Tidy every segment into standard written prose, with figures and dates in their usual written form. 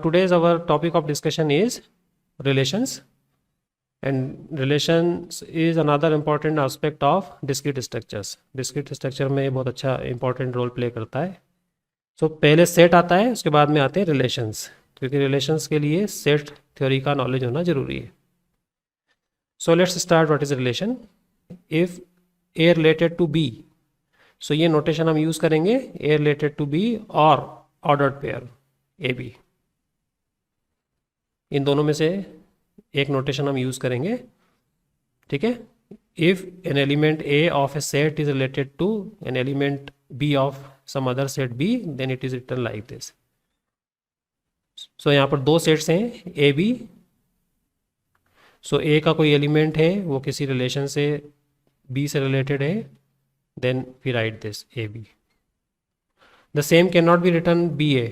today's our topic of discussion is relations, and relations is another important aspect of discrete structures. discrete structure में ये बहुत अच्छा important role play करता है. So पहले set आता है, उसके बाद में आते हैं रिलेशंस, क्योंकि रिलेशंस के लिए सेट थ्योरी का नॉलेज होना जरूरी है. So let's start. What is relation? If a related to b, so ये नोटेशन हम यूज करेंगे, ए रिलेटेड टू बी और ऑर्डर्ड पेयर ए बी. इन दोनों में से एक नोटेशन हम यूज करेंगे. ठीक है. If an element a of a set is related to an element b of some other set b, then it is written like this. So यहाँ पर दो सेट्स हैं ए बी. सो ए का कोई एलिमेंट है वो किसी रिलेशन से बी से रिलेटेड है, then we write this a b. The same can not be written b a.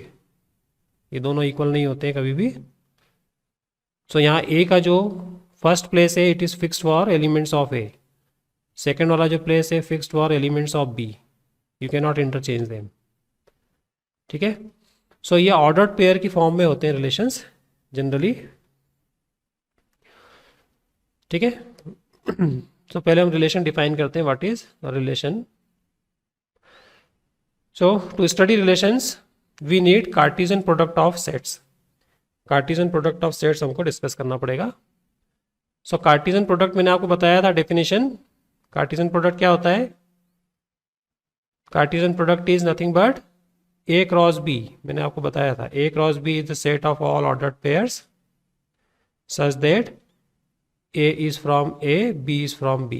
ये दोनों इक्वल नहीं होते हैं कभी भी. सो यहाँ ए का जो फर्स्ट प्लेस है it is fixed for elements of A. Second वाला जो प्लेस है fixed for elements of B. You can not interchange them. ठीक है. सो ये ऑर्डर्ड पेयर की फॉर्म में होते हैं रिलेशंस जनरली. ठीक है. सो पहले हम रिलेशन डिफाइन करते हैं. What is relation? So to study relations we need Cartesian product of sets. Cartesian product of sets हमको डिस्कस करना पड़ेगा. सो कार्टेशियन प्रोडक्ट मैंने आपको बताया था डेफिनेशन. कार्टेशियन प्रोडक्ट क्या होता है? Cartesian product is nothing but a cross b. मैंने आपको बताया था a cross b is the set of all ordered pairs such that A is from A, B is from B.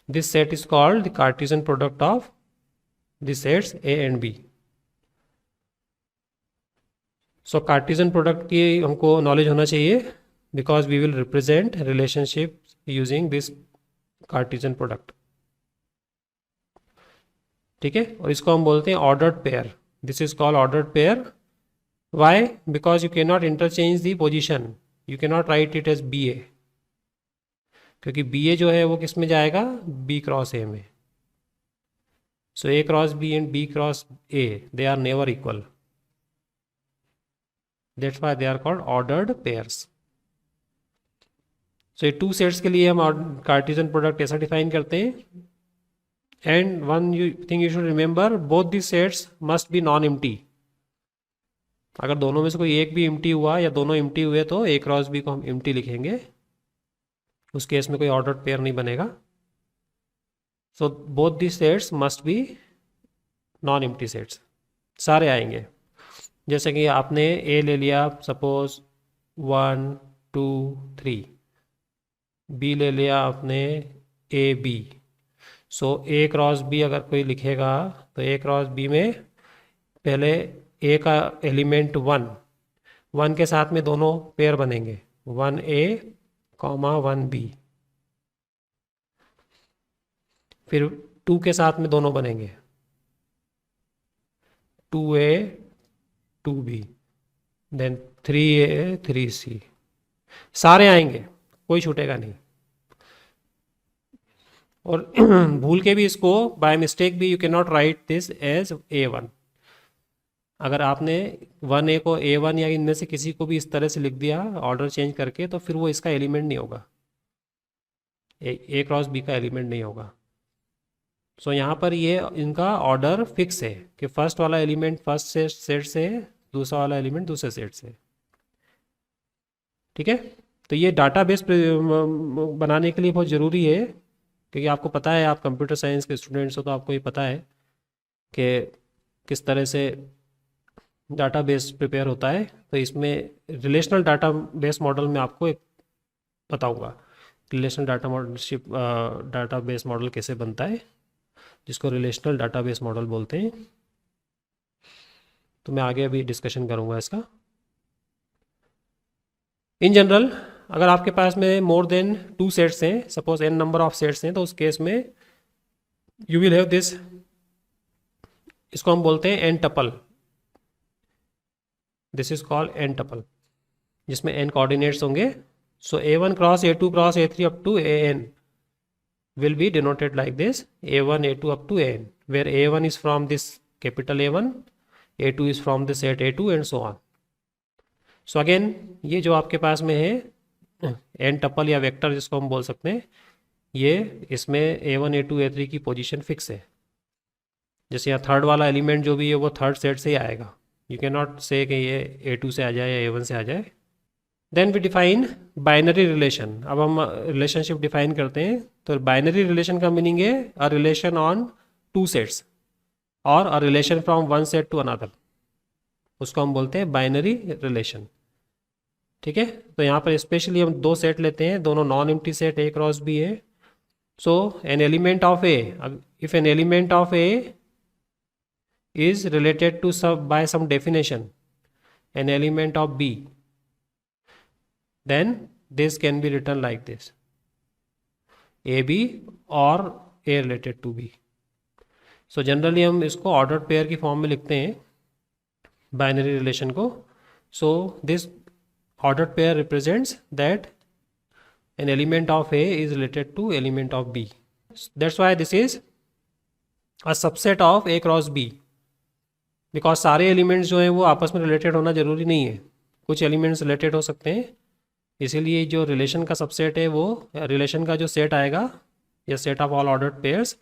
This set is called the Cartesian product of the sets A and B. So Cartesian product की हमको knowledge होना चाहिए because we will represent relationship using this Cartesian product. ठीक है. और इसको हम बोलते हैं ordered pair. This is called ordered pair. Why? Because you cannot interchange the position. You cannot write it as BA. क्योंकि BA जो है वो किस में जाएगा? B क्रॉस A में. So A cross B and B cross A, they are never equal. That's why they are called ordered pairs. So ये two sets के लिए हम कार्टेशियन प्रोडक्ट ऐसा डिफाइन करते हैं. And one thing you should remember, both these sets must be non-empty. अगर दोनों में से कोई एक भी इम्प्टी हुआ या दोनों इम्प्टी हुए तो ए क्रॉस बी को हम इम्प्टी लिखेंगे. उस केस में कोई ऑर्डर्ड पेयर नहीं बनेगा. So both the sets must be non empty sets. सारे आएंगे. जैसे कि आपने ए ले लिया, सपोज 1 2 3. बी ले लिया आपने A B. So A cross B अगर कोई लिखेगा तो ए क्रॉस बी में पहले ए का एलिमेंट 1 के साथ में दोनों पेयर बनेंगे, 1A, 1B. फिर 2 के साथ में दोनों बनेंगे, 2A, 2B, then 3A, 3C. सारे आएंगे, कोई छूटेगा नहीं. और भूल के भी इसको बाय मिस्टेक भी you can not write this as A1. अगर आपने 1A को A1 या इनमें से किसी को भी इस तरह से लिख दिया ऑर्डर चेंज करके, तो फिर वो इसका एलिमेंट नहीं होगा, ए क्रॉस बी का एलिमेंट नहीं होगा. सो यहाँ पर ये इनका ऑर्डर फिक्स है कि फर्स्ट वाला एलिमेंट फर्स्ट सेट से है, दूसरा वाला एलिमेंट दूसरे सेट से. ठीक है. तो ये डाटाबेस बनाने के लिए बहुत ज़रूरी है, क्योंकि आपको पता है, आप कंप्यूटर साइंस के स्टूडेंट्स हो तो आपको ये पता है कि किस तरह से डाटाबेस प्रिपेयर होता है. तो इसमें रिलेशनल डाटाबेस मॉडल में आपको एक बताऊंगा रिलेशनल डाटाबेस मॉडल कैसे बनता है, जिसको रिलेशनल डाटाबेस मॉडल बोलते हैं. तो मैं आगे अभी डिस्कशन करूंगा इसका. इन जनरल अगर आपके पास में मोर देन 2 सेट्स हैं, suppose n number of sets हैं, तो उस केस में यू विल हैव दिस, इसको हम बोलते हैं n tuple. This is called n tuple, जिसमें n कोऑर्डिनेट्स होंगे. So A1 cross A2 cross A3 up to AN will be denoted like this: A1 A2 up to AN, where A1 is from this capital A1, A2 is from the set A2 and so on. So again ये जो आपके पास में है N tuple या vector जिसको हम बोल सकते हैं, ये इसमें A1 A2 A3 की पोजीशन फिक्स है. जैसे यहाँ थर्ड वाला एलिमेंट जो भी है वो थर्ड सेट से ही आएगा. यू कैन नॉट से कि ये A2 से आ जाए या A1 से आ जाए. Then we define binary relation. अब हम रिलेशनशिप डिफाइन करते हैं. तो बाइनरी रिलेशन का मीनिंग है a relation on two sets और a relation from one set to another. उसको हम बोलते हैं बाइनरी रिलेशन. ठीक है. तो यहाँ पर स्पेशली हम दो सेट लेते हैं, दोनों non empty set A cross B है. So an element of a, if an element of a is related to by some definition an element of B, then this can be written like this: AB or A related to B. So generally हम इसको ordered pair की form में लिखते हैं binary relation को. So this ordered pair represents that an element of A is related to element of B. That's why this is a subset of A cross B. Because सारे elements जो हैं वो आपस में रिलेटेड होना ज़रूरी नहीं है, कुछ एलिमेंट्स रिलेटेड हो सकते हैं. इसीलिए जो रिलेशन का सबसेट है वो रिलेशन का जो सेट आएगा या set of all ordered pairs,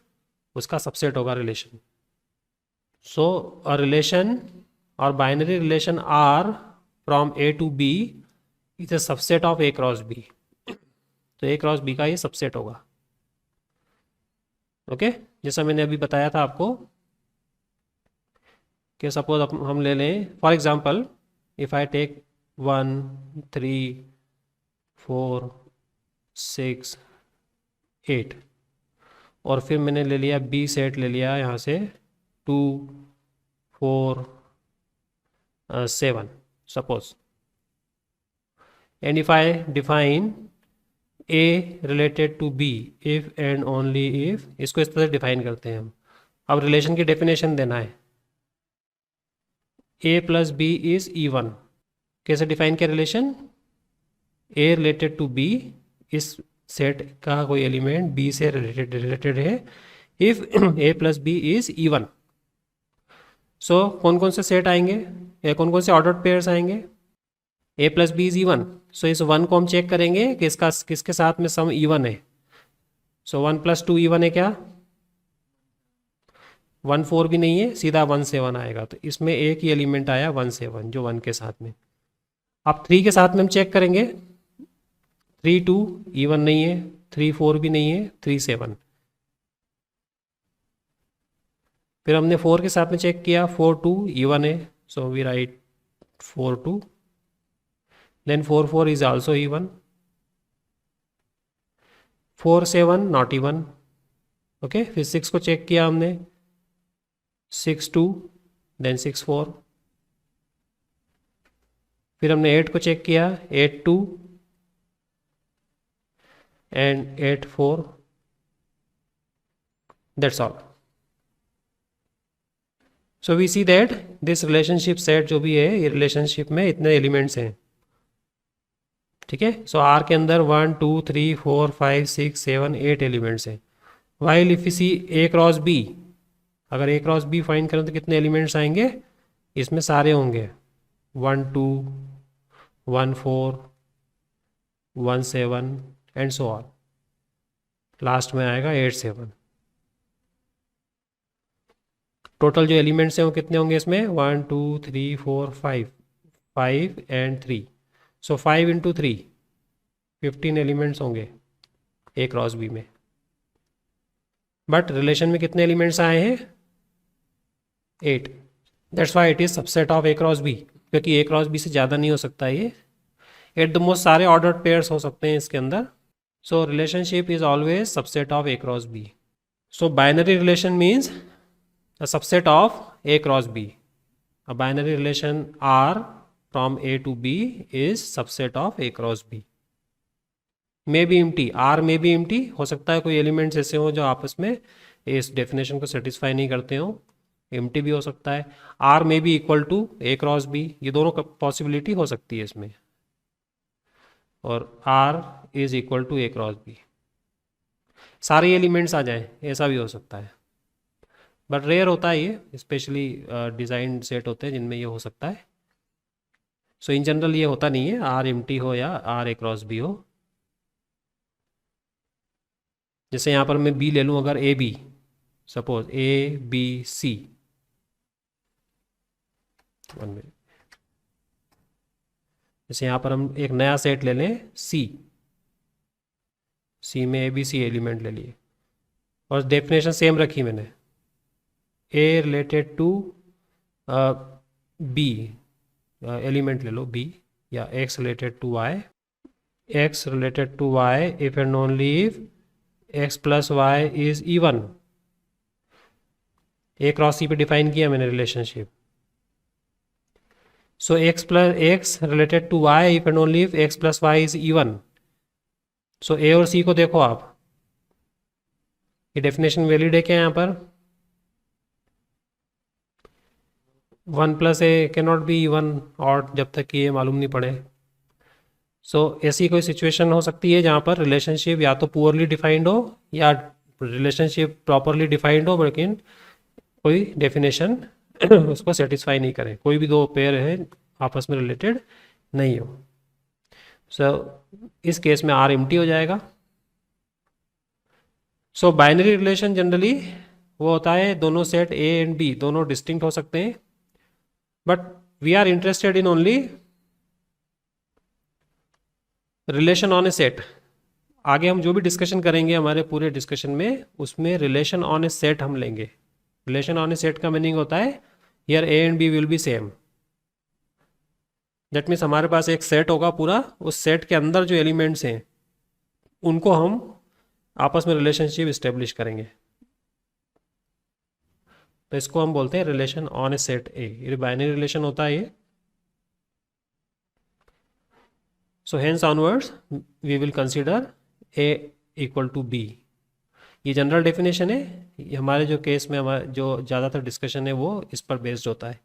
उसका सबसेट होगा रिलेशन. सो अ रिलेशन और binary relation R from A to B is a subset of A cross B. तो A क्रॉस B का ये सबसेट होगा. ओके. जैसा मैंने अभी बताया था आपको कि सपोज हम ले लें for example, if I take 1 3 4 6 8 और फिर मैंने ले लिया B सेट ले लिया यहाँ से 2 4 7 suppose. And if I define A related to B if and only if, इसको इस तरह से डिफाइन करते हैं हम. अब रिलेशन की डेफिनेशन देना है. A plus B is E1. कैसे डिफाइन किया relation? A related to B, इस सेट का कोई एलिमेंट B से रिलेटेड है if A plus B is E1. So कौन कौन से सेट आएंगे या कौन कौन से ऑर्डर्ड पेयर्स आएंगे? A plus B is E1. So इस 1 को हम चेक करेंगे कि इसका किसके साथ में सम E1 है. सो 1 प्लस 2 E1 है क्या? 1 4 भी नहीं है, सीधा 1 7 आएगा. तो इसमें एक ही एलिमेंट आया 1 7 जो 1 के साथ में. अब 3 के साथ में हम चेक करेंगे. 3 2 E1 नहीं है, 3 4 भी नहीं है, 3 7. फिर हमने 4 के साथ में चेक किया, 4 2 E1 है, so we write 4 2. Then 4 4 is also E1. 4 7 not E1. Okay. फिर 6 को चेक किया हमने, 6 2 देन 6 4. फिर हमने 8 को चेक किया, 8 2 and 8 4. That's all. So we see that this relationship set जो भी है, ये रिलेशनशिप में इतने एलिमेंट्स हैं. ठीक है. सो आर के अंदर 1 2 3 4 5 6 7 8 एलिमेंट्स हैं. While if you see A cross B, अगर A क्रॉस B फाइंड करें तो कितने एलिमेंट्स आएंगे? इसमें सारे होंगे 1 2 1 4 1 7 एंड सो ऑन. लास्ट में आएगा 8 7. टोटल जो एलिमेंट्स हैं वो कितने होंगे इसमें? 1 2 3 4 5 एंड 3. सो 5 इंटू 3 15 एलिमेंट्स होंगे A क्रॉस B में. बट रिलेशन में कितने एलिमेंट्स आए हैं? 8. That's why it is subset of A cross B, क्योंकि A क्रॉस B से ज़्यादा नहीं हो सकता ये. एट द मोस्ट सारे ऑर्डर्ड पेयर्स हो सकते हैं इसके अंदर. So relationship is always subset of A cross B. So binary relation means a subset of A cross B. A binary relation R from A to B is subset of A cross B. May be empty. R may be empty. हो सकता है कोई elements ऐसे हो जो आपस में इस डेफिनेशन को सेटिस्फाई नहीं करते हो. एम्प्टी भी हो सकता है. R may be equal to A cross B. ये दोनों पॉसिबिलिटी हो सकती है इसमें. और R is equal to A cross B. सारे एलिमेंट्स आ जाएं, ऐसा भी हो सकता है. बट रेयर होता है ये, स्पेशली डिज़ाइन सेट होते हैं जिनमें ये हो सकता है। सो इन जनरल ये होता नहीं है, आर एम्प्टी हो या आर ए क्रॉस बी हो। जैसे यहाँ पर मैं बी ले लूँ, अगर ए B, suppose A B C, 1 minute, जैसे यहाँ पर हम एक नया सेट ले लें सी, सी में ए बी सी एलिमेंट ले लिए और डेफिनेशन सेम रखी मैंने, A related to B, element ले लो बी, या X related to Y, X related to Y if and only if X plus Y is even. A cross C पे डिफाइन किया मैंने relationship. So X plus X related to Y if and only if X plus Y is even. So A और C को देखो आप, ये definition valid है क्या यहाँ पर? 1 plus A can not be even और जब तक कि ये मालूम नहीं पड़े। सो ऐसी कोई सिचुएशन हो सकती है जहाँ पर रिलेशनशिप या तो पुअरली डिफाइंड हो या रिलेशनशिप प्रॉपरली डिफाइंड हो, लेकिन कोई डेफिनेशन उसको सेटिस्फाई नहीं करे, कोई भी दो पेयर है आपस में रिलेटेड नहीं हो। सो इस केस में आर एम्प्टी हो जाएगा। सो बाइनरी रिलेशन जनरली वो होता है दोनों सेट ए एंड बी दोनों डिस्टिंक्ट हो सकते हैं, but we are interested in only relation on a set. आगे हम जो भी डिस्कशन करेंगे हमारे पूरे डिस्कशन में, उसमें रिलेशन ऑन ए सेट हम लेंगे। रिलेशन ऑन ए सेट का मीनिंग होता है here A and B will be same. That means हमारे पास एक सेट होगा पूरा, उस सेट के अंदर जो एलिमेंट्स हैं उनको हम आपस में रिलेशनशिप इस्टेब्लिश करेंगे, तो इसको हम बोलते हैं relation on a set A. ये बाइनरी रिलेशन होता है ये। So hence onwards we will consider A equal to B. ये जनरल डेफिनेशन है, ये हमारे जो केस में हमारे जो ज़्यादातर डिस्कशन है वो इस पर बेस्ड होता है,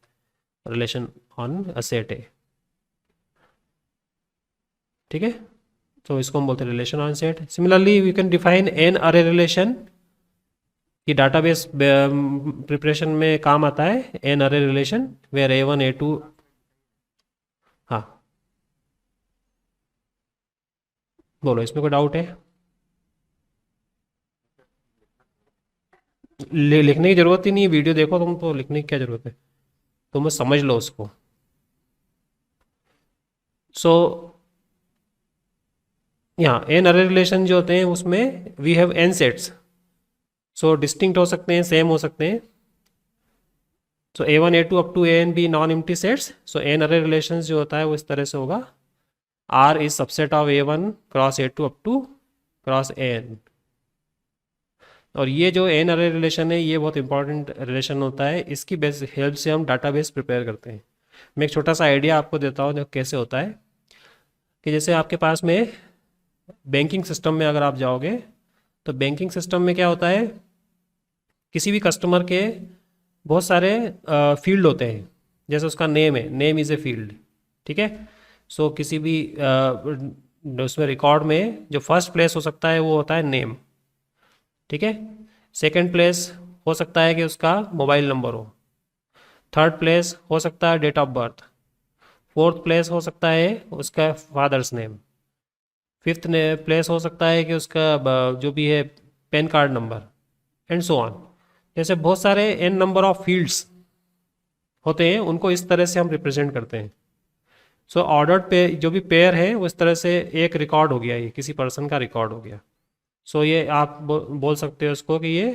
relation on a set A. ठीक है, तो इसको हम बोलते हैं relation on set. Similarly we can define n ary relation, ये डाटाबेस प्रिपरेशन में काम आता है N ary relation where A1 A2। हाँ बोलो, इसमें कोई डाउट है? लिखने की जरूरत ही नहीं है, वीडियो देखो तुम तो, लिखने की क्या जरूरत है, तुम बस समझ लो उसको। सो यहाँ एन अरे रिलेशन जो होते हैं उसमें we have n sets. So distinct हो सकते हैं, सेम हो सकते हैं। So A1 A2 up to AN B non empty sets. So n ary relation जो होता है वो इस तरह से होगा, R is subset of A1 cross A2 up to cross AN। और ये जो एन अरे रिलेशन है ये बहुत इंपॉर्टेंट रिलेशन होता है, इसकी बेस हेल्प से हम डाटाबेस प्रिपेयर करते हैं। मैं एक छोटा सा आइडिया आपको देता हूँ जो कैसे होता है, कि जैसे आपके पास में बैंकिंग सिस्टम में अगर आप जाओगे तो बैंकिंग सिस्टम में क्या होता है, किसी भी कस्टमर के बहुत सारे फील्ड होते हैं। जैसे उसका नेम है, नेम इज़ ए फील्ड, ठीक है। सो किसी भी उसमें रिकॉर्ड में जो फर्स्ट प्लेस हो सकता है वो होता है नेम, ठीक है। सेकंड प्लेस हो सकता है कि उसका मोबाइल नंबर हो, थर्ड प्लेस हो सकता है date of birth, fourth place हो सकता है उसका फादर्स नेम, फिफ्थ प्लेस हो सकता है कि उसका जो भी है pan card number, and so on. जैसे बहुत सारे एन नंबर ऑफ फील्ड्स होते हैं, उनको इस तरह से हम रिप्रेजेंट करते हैं। सो ऑर्डर्ड पे जो भी पेयर है वो इस तरह से एक रिकॉर्ड हो गया, ये किसी पर्सन का रिकॉर्ड हो गया। सो ये आप बोल सकते हो उसको कि ये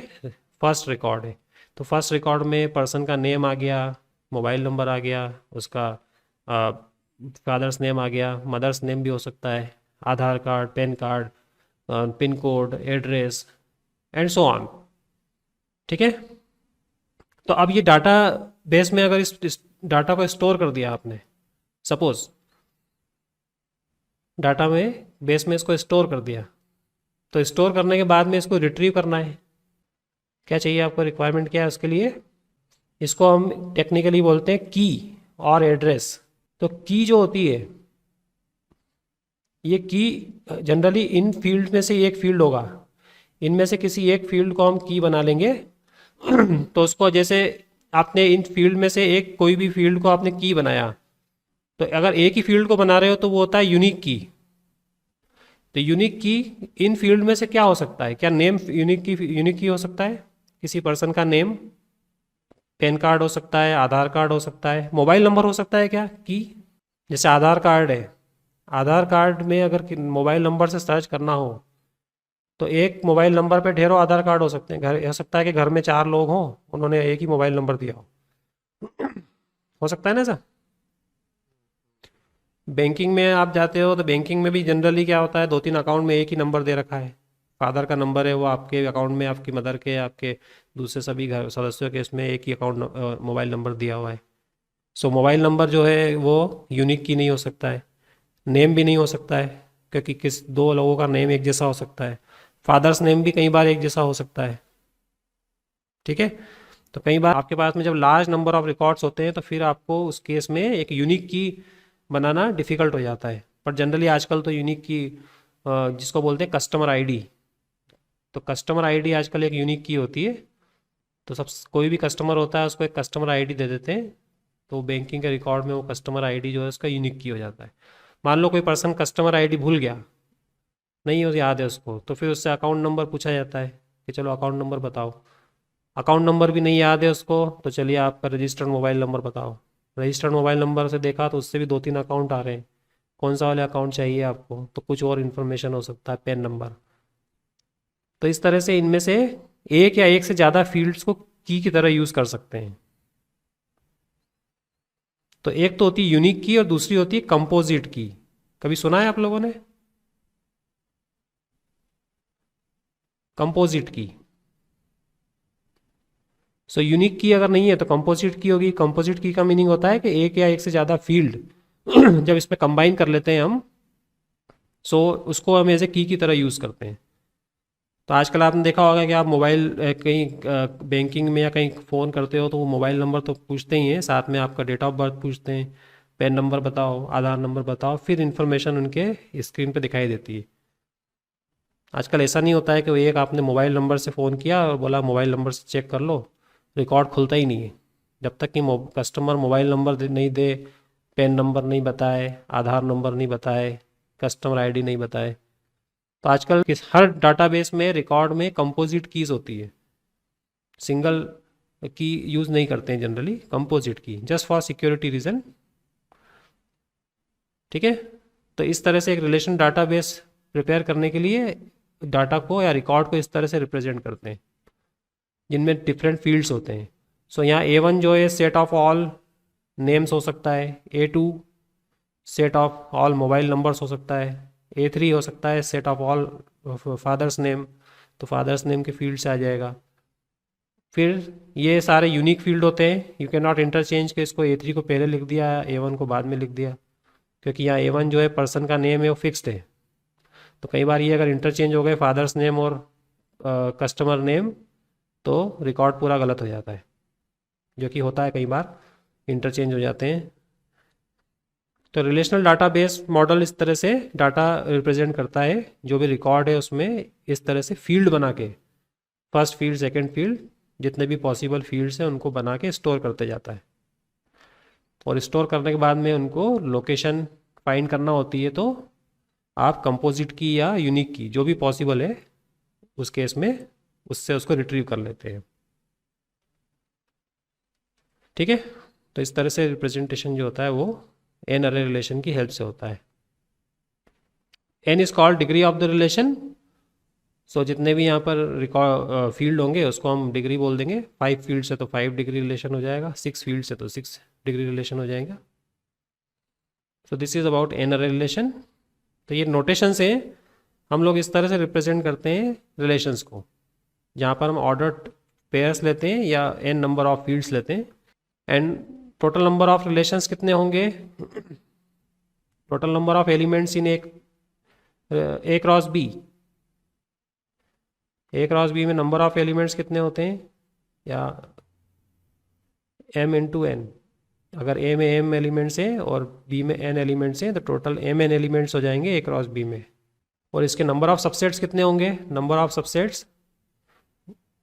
फर्स्ट रिकॉर्ड है। तो फर्स्ट रिकॉर्ड में पर्सन का नेम आ गया, मोबाइल नंबर आ गया, उसका फादर्स नेम आ गया, मदर्स नेम भी हो सकता है, Aadhaar card, PAN card, pin code, address, and so on, ठीक है। तो अब ये डाटा बेस में अगर इस डाटा को स्टोर कर दिया आपने, सपोज डाटा में बेस में इसको स्टोर कर दिया, तो स्टोर करने के बाद में इसको रिट्रीव करना है। क्या चाहिए आपको, रिक्वायरमेंट क्या है उसके लिए? इसको हम टेक्निकली बोलते हैं की और एड्रेस। तो की जो होती है, ये की जनरली इन फील्ड में से एक फील्ड होगा, इनमें से किसी एक फील्ड को हम की बना लेंगे तो उसको जैसे आपने इन फील्ड में से एक कोई भी फील्ड को आपने की बनाया, तो अगर एक ही फील्ड को बना रहे हो तो वो होता है यूनिक की। तो यूनिक की इन फील्ड में से क्या हो सकता है? क्या नेम यूनिक की हो सकता है? किसी पर्सन का नेम, पैन कार्ड हो सकता है, आधार कार्ड हो सकता है, मोबाइल नंबर हो सकता है क्या की? जैसे आधार कार्ड है, आधार कार्ड में अगर मोबाइल नंबर से सर्च करना हो तो एक मोबाइल नंबर पे ढेरों आधार कार्ड हो सकते हैं। घर हो सकता है कि घर में 4 लोग हों, उन्होंने एक ही मोबाइल नंबर दिया हो सकता है ना सर। बैंकिंग में आप जाते हो तो बैंकिंग में भी जनरली क्या होता है, 2-3 अकाउंट में एक ही नंबर दे रखा है। फादर का नंबर है वो आपके अकाउंट में, आपकी मदर के, आपके दूसरे सभी घर सदस्यों के इसमें एक ही अकाउंट मोबाइल नंबर दिया हुआ है। सो मोबाइल नंबर जो है वो यूनिक की नहीं हो सकता है। नेम भी नहीं हो सकता है, क्योंकि किस दो लोगों का नेम एक जैसा हो सकता है। फादर्स नेम भी कई बार एक जैसा हो सकता है। ठीक है। तो कई बार आपके पास में जब लार्ज नंबर ऑफ रिकॉर्ड्स होते हैं तो फिर आपको उस केस में एक यूनिक की बनाना डिफ़िकल्ट हो जाता है। पर जनरली आजकल तो यूनिक की जिसको बोलते हैं कस्टमर आईडी, तो कस्टमर आईडी आजकल एक यूनिक की होती है। तो सब कोई भी कस्टमर होता है उसको एक कस्टमर आईडी दे देते हैं, तो बैंकिंग के रिकॉर्ड में वो कस्टमर आईडी जो है उसका यूनिक की हो जाता है। मान लो कोई पर्सन कस्टमर आईडी भूल गया, नहीं हो याद है उसको, तो फिर उससे अकाउंट नंबर पूछा जाता है कि चलो अकाउंट नंबर बताओ। अकाउंट नंबर भी नहीं याद है उसको, तो चलिए आपका रजिस्टर्ड मोबाइल नंबर बताओ। रजिस्टर्ड मोबाइल नंबर से देखा तो उससे भी 2-3 अकाउंट आ रहे हैं, कौन सा वाले अकाउंट चाहिए आपको, तो कुछ और इन्फॉर्मेशन हो सकता है, पैन नंबर। तो इस तरह से इनमें से एक या एक से ज़्यादा फील्ड्स को की तरह यूज़ कर सकते हैं। तो एक तो होती है यूनिक की और दूसरी होती है कंपोजिट की। कभी सुना है आप लोगों ने कंपोजिट की? सो यूनिक की अगर नहीं है तो कंपोजिट की होगी। कंपोजिट की का मीनिंग होता है कि एक या एक से ज़्यादा फील्ड जब इसमें कंबाइन कर लेते हैं हम, सो उसको हम एज ए की तरह यूज़ करते हैं। तो आजकल आपने देखा होगा कि आप मोबाइल कहीं बैंकिंग में या कहीं फ़ोन करते हो तो वो मोबाइल नंबर तो पूछते ही हैं, साथ में आपका डेट ऑफ बर्थ पूछते हैं, पैन नंबर बताओ, आधार नंबर बताओ, फिर इन्फॉर्मेशन उनके स्क्रीन पे दिखाई देती है। आजकल ऐसा नहीं होता है कि वो एक आपने मोबाइल नंबर से फ़ोन किया और बोला मोबाइल नंबर से चेक कर लो, रिकॉर्ड खुलता ही नहीं है जब तक कि कस्टमर मोबाइल नंबर नहीं दे, पैन नंबर नहीं बताए, आधार नंबर नहीं बताए, कस्टमर आईडी नहीं बताए। तो आजकल हर डाटाबेस में रिकॉर्ड में कंपोजिट कीज़ होती है, सिंगल की यूज़ नहीं करते हैं generally, composite key, just for security reason. ठीक है। तो इस तरह से एक रिलेशन डाटाबेस प्रिपेयर करने के लिए डाटा को या रिकॉर्ड को इस तरह से रिप्रेजेंट करते हैं, जिनमें डिफरेंट फील्ड्स होते हैं। सो यहाँ A1 जो है सेट ऑफ ऑल नेम्स हो सकता है, A2 set of all mobile numbers हो सकता है, A3 हो सकता है set of all father's name, तो फादर्स नेम के फील्ड से आ जाएगा। फिर ये सारे यूनिक फील्ड होते हैं, यू कैन नॉट इंटरचेंज के इसको A3 को पहले लिख दिया, A1 को बाद में लिख दिया, क्योंकि यहाँ A1 जो है पर्सन का नेम है वो फिक्स्ड है। तो कई बार ये अगर इंटरचेंज हो गए फादर्स नेम और कस्टमर नेम तो रिकॉर्ड पूरा गलत हो जाता है, जो कि होता है कई बार इंटरचेंज हो जाते हैं। तो रिलेशनल डाटाबेस मॉडल इस तरह से डाटा रिप्रेजेंट करता है, जो भी रिकॉर्ड है उसमें इस तरह से फील्ड बना के, फर्स्ट फील्ड, सेकंड फील्ड, जितने भी पॉसिबल फील्ड्स हैं उनको बना के स्टोर करते जाता है। और स्टोर करने के बाद में उनको लोकेशन फाइंड करना होती है, तो आप कंपोजिट की या यूनिक की जो भी पॉसिबल है उस केस में उससे उसको रिट्रीव कर लेते हैं। ठीक है। तो इस तरह से रिप्रेजेंटेशन जो होता है वो एन अरे रिलेशन की हेल्प से होता है। N is called degree of the relation. So जितने भी यहाँ पर रिकॉर्ड फील्ड होंगे उसको हम डिग्री बोल देंगे। 5 फील्ड से तो 5 डिग्री रिलेशन हो जाएगा, 6 फील्ड से तो 6 डिग्री रिलेशन हो जाएगा। So this is about an ary relation. तो ये नोटेशन से हम लोग इस तरह से रिप्रेजेंट करते हैं रिलेशंस को, जहाँ पर हम ऑर्डर्ड पेयर्स लेते हैं या एन नंबर ऑफ फील्ड्स लेते हैं। And total number of relations कितने होंगे? Total number of elements in A cross B, A cross B में नंबर ऑफ एलिमेंट्स कितने होते हैं? या m इंटू एन। अगर a में m एलिमेंट्स हैं और b में n एलिमेंट्स हैं तो टोटल mn एलिमेंट्स हो जाएंगे a क्रॉस b में। और इसके नंबर ऑफ सबसेट्स कितने होंगे? नंबर ऑफ सबसेट्स,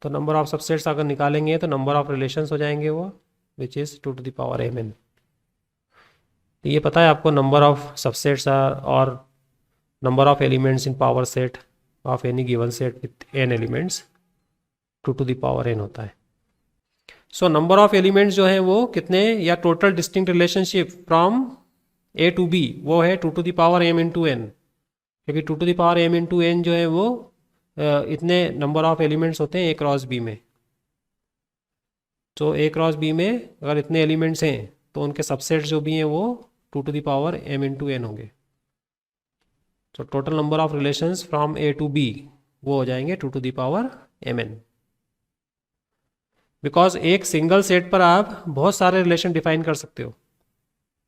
तो नंबर ऑफ सबसेट्स अगर निकालेंगे तो नंबर ऑफ रिलेशंस हो जाएंगे वो, which is 2 to the power mn। ये पता है आपको, नंबर ऑफ सबसेट्स और number of elements in power set of any given set with n elements 2 to the power n होता है। सो नंबर ऑफ एलिमेंट्स जो है वो कितने, या total distinct relationship from a to b, वो है 2 to the power m into n, क्योंकि 2 to the power m into n जो है वो इतने नंबर ऑफ एलिमेंट्स होते हैं a क्रॉस b में। तो a क्रॉस b में अगर इतने एलिमेंट्स हैं तो उनके सबसेट्स जो भी हैं वो 2 to the power m into n होंगे। तो total number of relations from a to b वो हो जाएंगे 2 to the power mn। Because एक सिंगल सेट पर आप बहुत सारे रिलेशन डिफाइन कर सकते हो,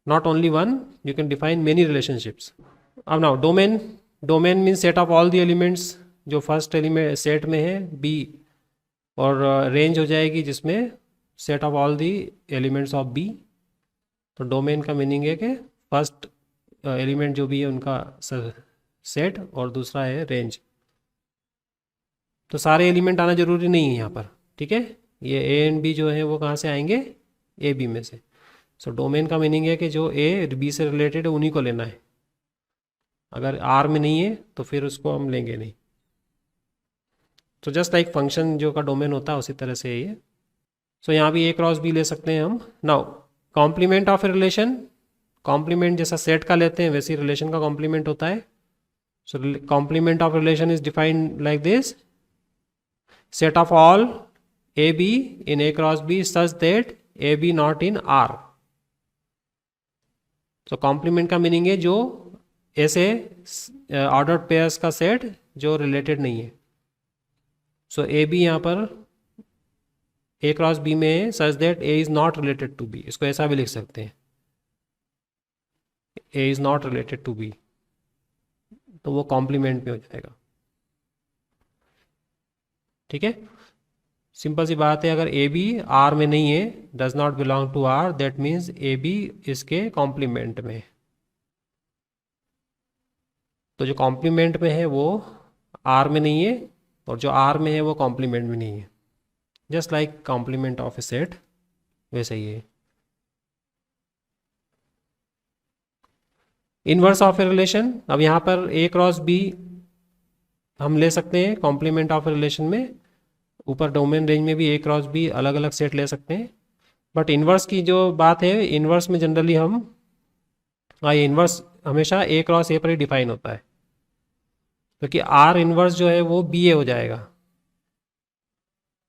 not only one, you can define many relationships. अब now domain, domain means set of all the elements जो फर्स्ट एलिमेंट सेट में है बी, और रेंज हो जाएगी जिसमें set of all the elements of b. तो डोमेन का मीनिंग है कि फर्स्ट एलिमेंट जो भी है उनका सेट, और दूसरा है रेंज। तो सारे एलिमेंट आना जरूरी नहीं है यहाँ पर, ठीक है। ये ए एंड बी जो है वो कहाँ से आएंगे, ए बी में से। सो डोमेन का मीनिंग है कि जो ए बी से रिलेटेड है उन्हीं को लेना है, अगर आर में नहीं है तो फिर उसको हम लेंगे नहीं। तो जस्ट लाइक फंक्शन जो का डोमेन होता है उसी तरह से ये। सो यहाँ भी ए क्रॉस बी ले सकते हैं हम। Now complement of a relation, complement जैसा सेट का लेते हैं वैसे रिलेशन का कॉम्प्लीमेंट होता है। So complement of relation is defined like this, set of all a b in A cross b such that a b not in r. तो complement का मीनिंग है जो ऐसे ऑर्डर्ड पेयर्स का सेट जो रिलेटेड नहीं है। सो ए बी यहाँ पर ए क्रॉस बी में है such that a is not related to b, इसको ऐसा भी लिख सकते हैं, a is not related to b, तो वो कॉम्प्लीमेंट में हो जाएगा, ठीक है। सिंपल सी बात है, अगर ए बी आर में नहीं है, does not belong to R, that means A B इसके कॉम्प्लीमेंट में। तो जो कॉम्प्लीमेंट में है वो आर में नहीं है, और जो आर में है वो कॉम्प्लीमेंट में नहीं है। Just like complement of a set वैसे ही है। इनवर्स ऑफ ए रिलेशन, अब यहाँ पर ए क्रॉस बी हम ले सकते हैं कॉम्प्लीमेंट ऑफ ए रिलेशन में। ऊपर डोमेन रेंज में भी ए क्रॉस बी अलग अलग सेट ले सकते हैं, बट इनवर्स की जो बात है, इनवर्स में जनरली हम इनवर्स हमेशा ए क्रॉस ए पर ही डिफाइन होता है, क्योंकि आर इनवर्स जो है वो बी ए हो जाएगा।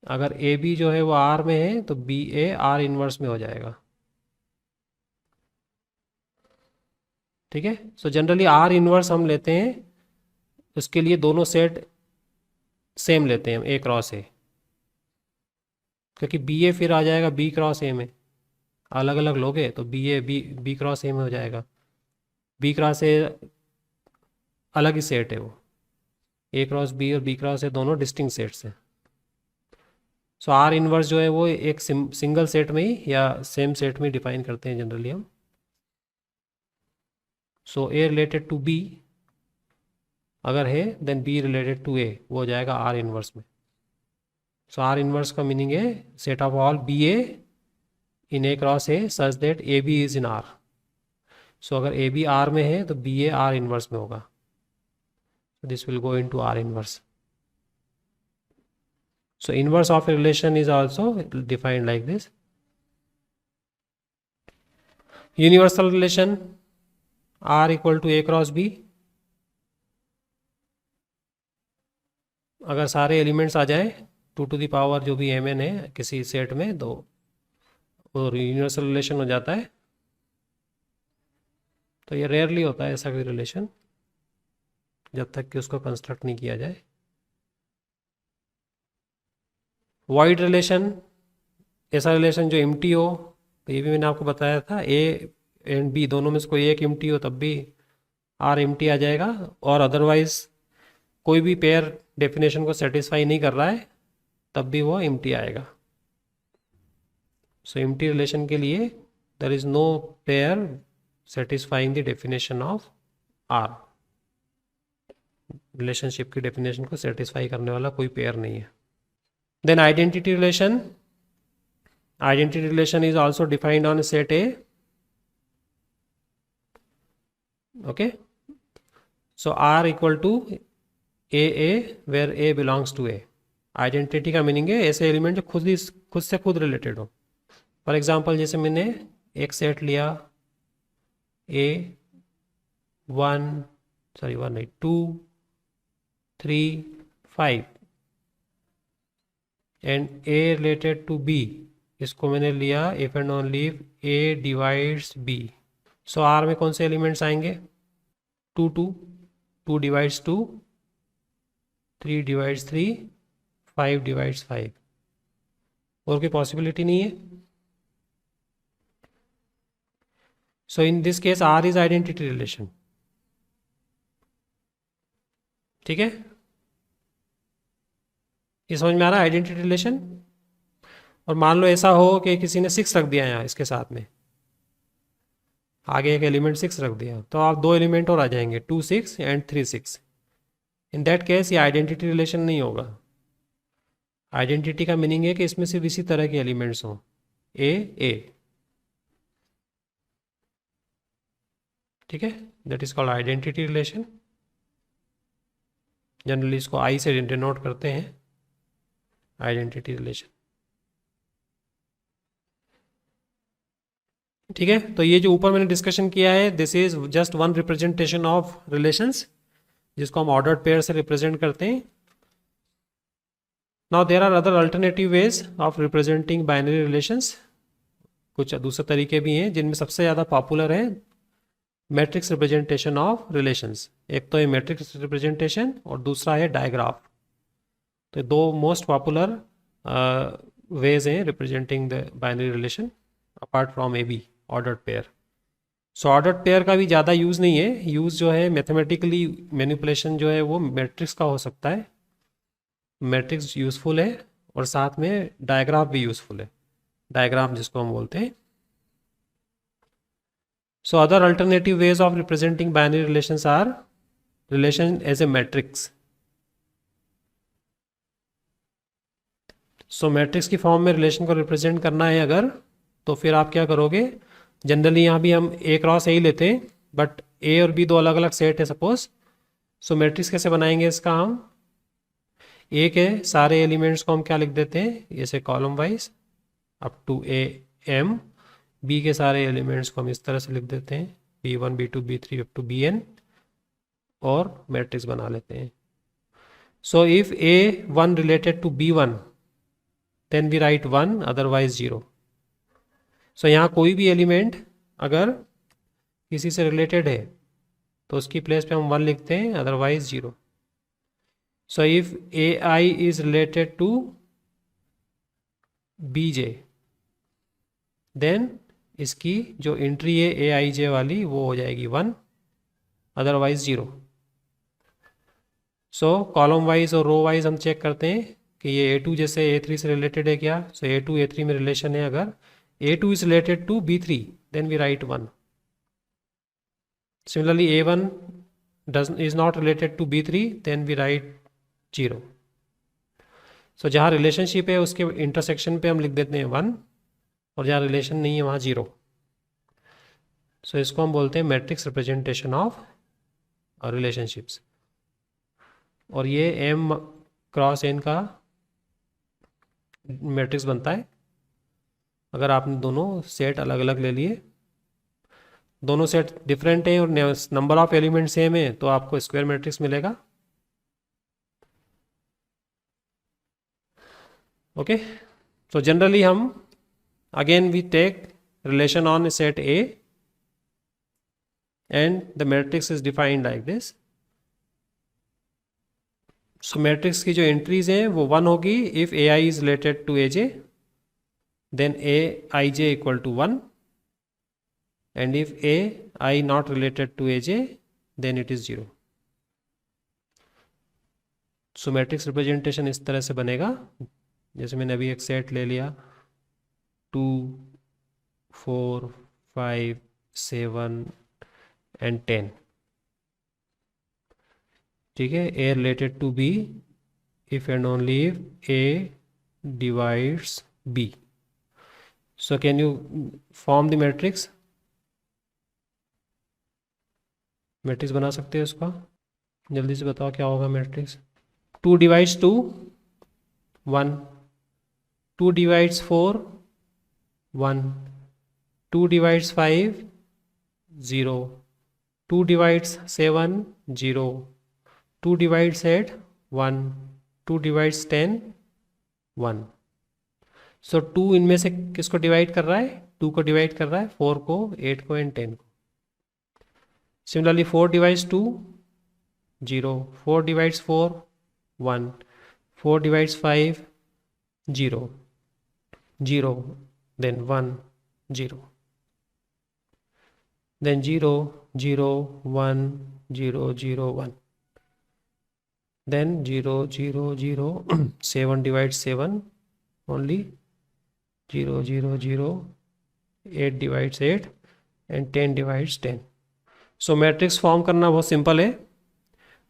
अगर ए बी जो है वो आर में है तो बी ए आर इनवर्स में हो जाएगा, ठीक है। सो जनरली आर इनवर्स हम लेते हैं, उसके लिए दोनों सेट सेम लेते हैं ए क्रॉस ए, क्योंकि बी ए फिर आ जाएगा बी क्रॉस ए में, अलग अलग लोगे तो B A B cross A में हो जाएगा। बी क्रॉस ए अलग ही सेट है वो, ए क्रॉस बी और बी क्रॉस ए दोनों डिस्टिंक्ट सेट्स हैं। सो आर इनवर्स जो है वो एक सिंगल सेट में ही या सेम सेट में डिफाइन करते हैं जनरली हम। So a related to b अगर है then b related to a, वो हो जाएगा आर इनवर्स में। सो आर इनवर्स का मीनिंग है set of all b a in A cross a such that a b is in r. So अगर A B are में है तो बी ए आर इनवर्स में होगा, this will go into R inverse. So inverse of a relation is also defined like this. Universal relation R equal to A cross B. अगर सारे elements आ जाए 2 to the power जो भी mn है किसी set में, तो वो यूनिवर्सल रिलेशन हो जाता है। तो ये रेयरली होता है ऐसा कोई रिलेशन, जब तक कि उसको कंस्ट्रक्ट नहीं किया जाए। वॉइड रिलेशन, ऐसा रिलेशन जो एम्प्टी हो, तो ये भी मैंने आपको बताया था, ए एंड बी दोनों में से कोई एक एम्प्टी हो तब भी आर एम्प्टी आ जाएगा, और अदरवाइज कोई भी पेयर डेफिनेशन को सेटिस्फाई नहीं कर रहा है तब भी वो एम्प्टी आएगा। सो एम्प्टी रिलेशन के लिए there is no pair satisfying the definition of R. Relationship की डेफिनेशन को सेटिस्फाई करने वाला कोई पेयर नहीं है। Then identity relation is also defined on set A. Okay, so R equal to A where A belongs to A. Identity का meaning है ऐसे एलिमेंट जो खुद से खुद रिलेटेड हो. फॉर एग्जांपल जैसे मैंने एक सेट लिया A 2 3 5 and A related to B. इसको मैंने लिया if and only if A divides B. So R में कौन से एलिमेंट्स आएंगे? 2 डिवाइड्स 2, 3 डिवाइड्स 3, 5 डिवाइड्स 5. और कोई पॉसिबिलिटी नहीं है. So in this case R is identity relation. ठीक है, ये समझ में आ रहा है आइडेंटिटी रिलेशन. और मान लो ऐसा हो कि किसी ने 6 रख दिया यहाँ इसके साथ में, आगे एक एलिमेंट 6 रख दिया, तो आप 2 एलिमेंट और आ जाएंगे 2 6 एंड 3 6. इन दैट केस ये आइडेंटिटी रिलेशन नहीं होगा. आइडेंटिटी का मीनिंग है कि इसमें सिर्फ इसी तरह के एलिमेंट्स हों, ए. ठीक है, that is called identity relation. Generally इसको आई से डिनोट करते हैं, आइडेंटिटी रिलेशन. ठीक है, तो ये जो ऊपर मैंने डिस्कशन किया है this is just one representation of relations जिसको हम ऑर्डर्ड पेयर से रिप्रेजेंट करते हैं. Now there are other alternative ways of representing binary relations. कुछ दूसरे तरीके भी हैं जिनमें सबसे ज़्यादा पॉपुलर है मैट्रिक्स रिप्रेजेंटेशन ऑफ रिलेशंस. एक तो है मैट्रिक्स रिप्रेजेंटेशन और दूसरा है डायग्राफ. तो दो मोस्ट पॉपुलर वेज हैं representing the binary relation apart from A be ordered pair. So ordered pair का भी ज़्यादा यूज़ नहीं है. यूज़ जो है मैथमेटिकली मैनिपुलेशन जो है वो मैट्रिक्स का हो सकता है. मैट्रिक्स यूज़फुल है और साथ में डायग्राफ भी यूज़फुल है, डायग्राम जिसको हम बोलते हैं. So other alternative ways of representing binary relations are relation as a matrix. So matrix की फॉर्म में रिलेशन को रिप्रेजेंट करना है अगर, तो फिर आप क्या करोगे? जनरली यहाँ भी हम A क्रॉस A ही लेते हैं, बट A और B दो अलग अलग सेट है सपोज. सो मैट्रिक्स कैसे बनाएंगे इसका? हम A के सारे एलिमेंट्स को हम क्या लिख देते हैं, जैसे column wise up to AM. B के सारे एलिमेंट्स को हम इस तरह से लिख देते हैं B1 B2 B3 up to Bn और मैट्रिक्स बना लेते हैं. So if A1 related to B1 then we write 1 otherwise 0. So यहाँ कोई भी एलिमेंट अगर किसी से रिलेटेड है तो उसकी प्लेस पे हम 1 लिखते हैं otherwise 0. So if AI is related to BJ then इसकी जो एंट्री है AIJ वाली वो हो जाएगी 1 अदरवाइज 0. सो कॉलम वाइज और रो वाइज हम चेक करते हैं कि ये A2 जैसे A3 से रिलेटेड है क्या. सो A2 A3 में रिलेशन है. अगर A2 is related to B3 then we write 1. Similarly A1 is not related to B3 then we write 0. So जहाँ रिलेशनशिप है उसके इंटरसेक्शन पे हम लिख देते हैं 1 और जहाँ रिलेशन नहीं है वहाँ 0. सो इसको हम बोलते हैं मैट्रिक्स रिप्रेजेंटेशन ऑफ रिलेशनशिप्स. और ये M क्रॉस N का मैट्रिक्स बनता है अगर आपने दोनों सेट अलग अलग ले लिए. दोनों सेट डिफरेंट हैं और नंबर ऑफ एलिमेंट सेम है तो आपको स्क्वायर मैट्रिक्स मिलेगा. ओके, सो जनरली हम again we take relation on set A and the matrix is defined like this. So matrix की जो एंट्रीज हैं वो 1 होगी if AI is related to AJ then AIJ equal to 1 and if AI not related to AJ then it is 0. So matrix representation इस तरह से बनेगा. जैसे मैंने अभी एक सेट ले लिया 2 4 5 7 and 10. ठीक है, A related to B if and only if A divides B. So can you form the matrix? Matrix बना सकते हैं उसका, जल्दी से बताओ क्या होगा matrix. 2 divides 2 1, 2 divides 4 1, 2 divides 5 0, 2 divides 7 0, 2 divides 8 1, 2 divides 10 1. सो 2 इनमें से किसको डिवाइड कर रहा है? 2 को डिवाइड कर रहा है, 4 को, 8 को एंड 10 को. Similarly 4 divides 2 0, 4 divides 4 1, 4 divides 5 0, 0, then 1 0, then 0 0 1 0 0 1, then 0 0 0 7 divides 7 only, 0 0 0, 8 divides 8 and 10 divides 10. So matrix form करना बहुत सिंपल है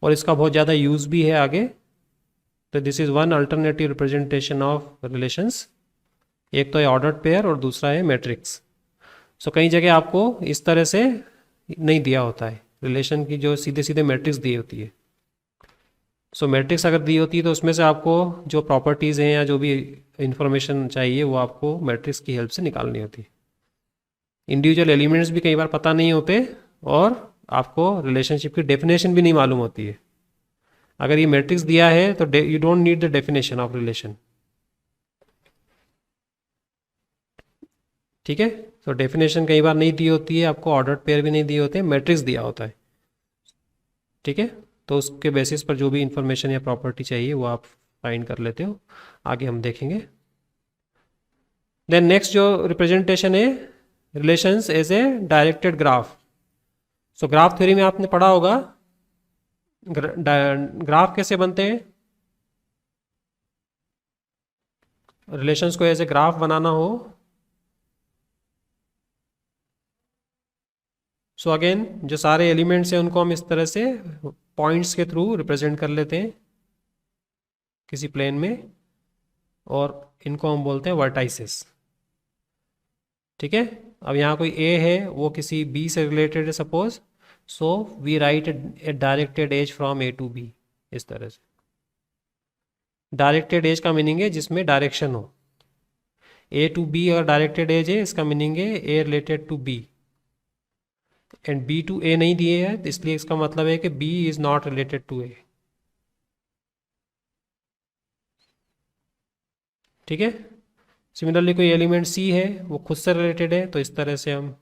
और इसका बहुत ज़्यादा यूज़ भी है आगे. तो this is one alternative representation of relations. एक तो है ऑर्डर्ड पेयर और दूसरा है मैट्रिक्स. सो कई जगह आपको इस तरह से नहीं दिया होता है रिलेशन की, जो सीधे सीधे मैट्रिक्स दी होती है. सो मैट्रिक्स अगर दी होती है तो उसमें से आपको जो प्रॉपर्टीज़ हैं या जो भी इंफॉर्मेशन चाहिए वो आपको मैट्रिक्स की हेल्प से निकालनी होती है. इंडिविजुअल एलिमेंट्स भी कई बार पता नहीं होते और आपको रिलेशनशिप की डेफिनेशन भी नहीं मालूम होती है. अगर ये मैट्रिक्स दिया है तो you don't need the definition of relation. ठीक है, तो डेफिनेशन कई बार नहीं दी होती है आपको, ऑर्डर्ड पेयर भी नहीं दिए होते हैं, मैट्रिक्स दिया होता है. ठीक है, तो उसके बेसिस पर जो भी इंफॉर्मेशन या प्रॉपर्टी चाहिए वो आप फाइंड कर लेते हो. आगे हम देखेंगे. देन नेक्स्ट जो रिप्रेजेंटेशन है relations as a directed graph. So graph theory में आपने पढ़ा होगा ग्राफ कैसे बनते हैं. रिलेशंस को ऐसे ग्राफ बनाना हो. सो अगेन जो सारे एलिमेंट्स हैं उनको हम इस तरह से पॉइंट्स के थ्रू रिप्रेजेंट कर लेते हैं किसी प्लेन में, और इनको हम बोलते हैं वर्टाइसेस. ठीक है, अब यहाँ कोई ए है वो किसी बी से रिलेटेड है suppose. So we write a directed edge from A to B. इस तरह से डायरेक्टेड एज का मीनिंग है जिसमें डायरेक्शन हो. ए टू बी अगर डायरेक्टेड एज है इसका मीनिंग है a related to b, and b to a नहीं दिए है इसलिए इसका मतलब है कि b is not related to a. ठीक है, सिमिलरली कोई एलिमेंट सी है वो खुद से रिलेटेड है तो इस तरह से हम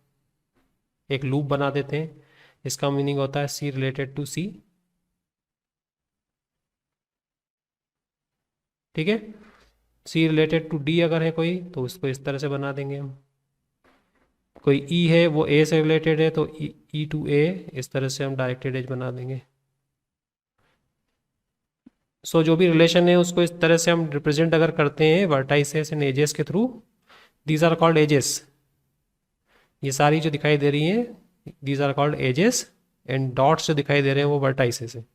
एक लूप बना देते हैं. इसका मीनिंग होता है सी रिलेटेड टू सी. ठीक है, सी रिलेटेड टू डी अगर है कोई तो उसको इस तरह से बना देंगे हम. कोई ई है वो ए से रिलेटेड है तो ई टू ए, इस तरह से हम डायरेक्टेड एज बना देंगे. सो जो भी रिलेशन है उसको इस तरह से हम रिप्रेजेंट अगर करते हैं वर्टाइसेस एंड एजेस के थ्रू, दीज आर कॉल्ड एजेस. ये सारी जो दिखाई दे रही हैं these are called edges, and dots जो दिखाई दे रहे हैं वो वर्टाइसेस है.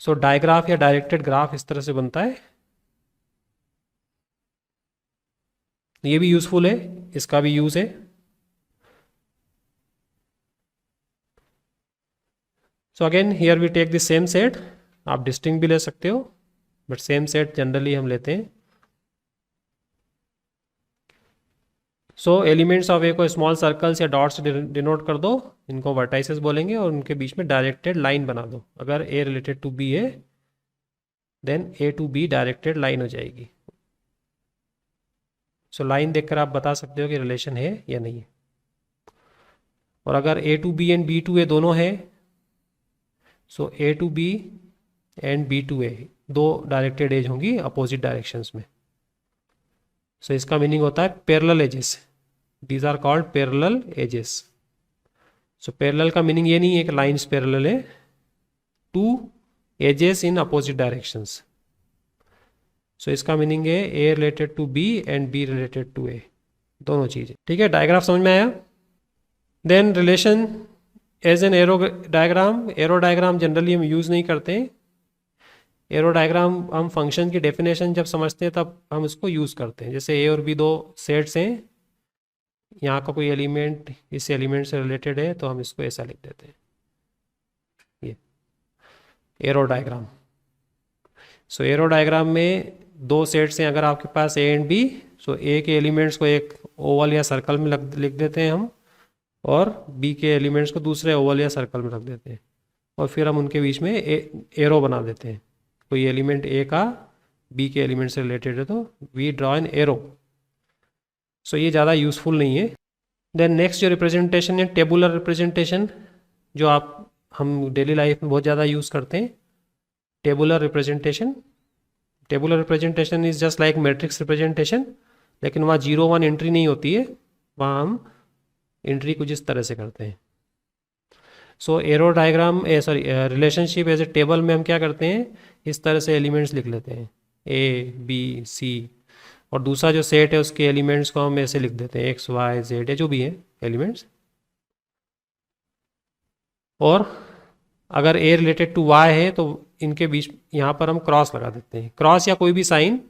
सो डायग्राफ या डायरेक्टेड ग्राफ इस तरह से बनता है. ये भी यूजफुल है, इसका भी यूज है. सो again here we take the same set. आप डिस्टिंक्ट भी ले सकते हो बट सेम सेट जनरली हम लेते हैं. सो एलिमेंट्स ऑफ ए को स्मॉल सर्कल्स या डॉट्स डिनोट कर दो, इनको वर्टाइसेस बोलेंगे, और उनके बीच में डायरेक्टेड लाइन बना दो. अगर ए रिलेटेड टू बी है देन A to B directed line हो जाएगी. सो लाइन देखकर आप बता सकते हो कि रिलेशन है या नहीं है. और अगर a to b and b to a दोनों है, so a to b and b to a दो डायरेक्टेड एज होंगी अपोजिट डायरेक्शंस में. सो इसका मीनिंग होता है parallel edges. These are called parallel edges. So parallel का मीनिंग ये नहीं है कि लाइन्स पैरेलल है, two edges in opposite directions. So इसका मीनिंग है a related to b and b related to a, दोनों चीज़ें. ठीक है, डायग्राफ समझ में आया. Then relation as an arrow diagram. Arrow diagram generally हम यूज़ नहीं करते. एरो डायग्राम हम फंक्शन की डेफिनेशन जब समझते हैं तब हम इसको यूज़ करते हैं। जैसे ए और बी दो सेट्स हैं, यहाँ का कोई एलिमेंट इस एलिमेंट से रिलेटेड है तो हम इसको ऐसा लिख देते हैं, ये एरो डायग्राम। सो एरो डायग्राम में दो सेट्स हैं अगर आपके पास ए एंड बी, सो ए के एलिमेंट्स को एक ओवल या सर्कल में लिख देते हैं हम, और बी के एलिमेंट्स को दूसरे ओवल या सर्कल में रख देते हैं, और फिर हम उनके बीच में एरो बना देते हैं। कोई एलिमेंट ए का बी के एलिमेंट से रिलेटेड है तो वी ड्रॉ एन एरो। सो ये ज़्यादा यूज़फुल नहीं है। देन नेक्स्ट जो रिप्रेजेंटेशन है टेबुलर रिप्रेजेंटेशन, जो हम डेली लाइफ में बहुत ज़्यादा यूज़ करते हैं। Tabular representation is just like matrix representation, लेकिन वहाँ 0 1 एंट्री नहीं होती है, वहाँ हम एंट्री कुछ इस तरह से करते हैं। So arrow diagram relationship as a table में हम क्या करते हैं, इस तरह से एलिमेंट्स लिख लेते हैं ए बी सी, और दूसरा जो सेट है उसके एलिमेंट्स को हम ऐसे लिख देते हैं एक्स वाई जेड या जो भी है एलिमेंट्स। और अगर ए रिलेटेड टू वाई है तो इनके बीच यहाँ पर हम क्रॉस लगा देते हैं। क्रॉस या कोई भी साइन,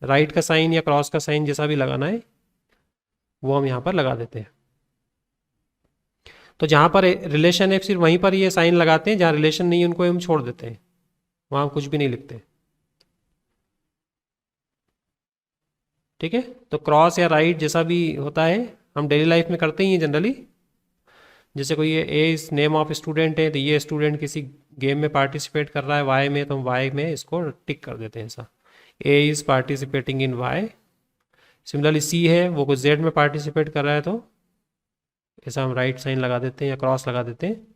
राइट का साइन या क्रॉस का साइन जैसा भी लगाना है वो हम यहाँ पर लगा देते हैं। तो जहाँ पर रिलेशन है सिर्फ वहीं पर ये साइन लगाते हैं, जहाँ रिलेशन नहीं है उनको हम छोड़ देते हैं, वहाँ हम कुछ भी नहीं लिखते। ठीक है, तो क्रॉस या राइट जैसा भी होता है हम डेली लाइफ में करते ही हैं जनरली। जैसे कोई ए इस नेम ऑफ स्टूडेंट है तो ये स्टूडेंट किसी गेम में पार्टिसिपेट कर रहा है वाई में, तो हम वाई में इसको टिक कर देते हैं ऐसा, A is participating in Y. Similarly C है वो कुछ जेड में पार्टिसिपेट कर रहा है तो ऐसा हम राइट साइन लगा देते हैं या क्रॉस लगा देते हैं।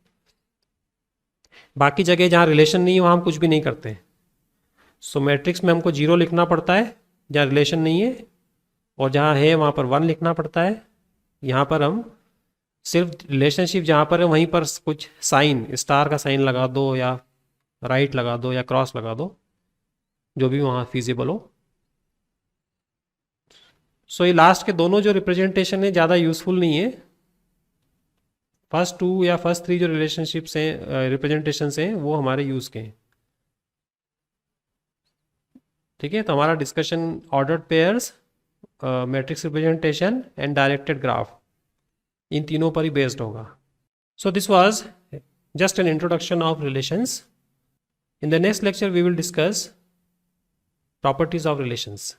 बाकी जगह जहाँ रिलेशन नहीं है वहाँ हम कुछ भी नहीं करते। सो मैट्रिक्स में हमको 0 लिखना पड़ता है जहाँ रिलेशन नहीं है, और जहाँ है वहाँ पर 1 लिखना पड़ता है। यहाँ पर हम सिर्फ रिलेशनशिप जहाँ पर है वहीं पर कुछ साइन, स्टार का साइन लगा दो या राइट लगा दो या क्रॉस लगा दो, जो भी वहाँ फिजिबल हो। सो ये लास्ट के दोनों जो रिप्रेजेंटेशन है ज़्यादा यूजफुल नहीं है। फर्स्ट 2 या फर्स्ट 3 जो रिलेशनशिप्स हैं रिप्रेजेंटेशंस हैं वो हमारे यूज़ के हैं। ठीक है, तो हमारा discussion ordered pairs, matrix representation and directed graph, इन तीनों पर ही बेस्ड होगा। So this was just an introduction of relations. In the next lecture we will discuss properties of relations.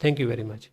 Thank you very much.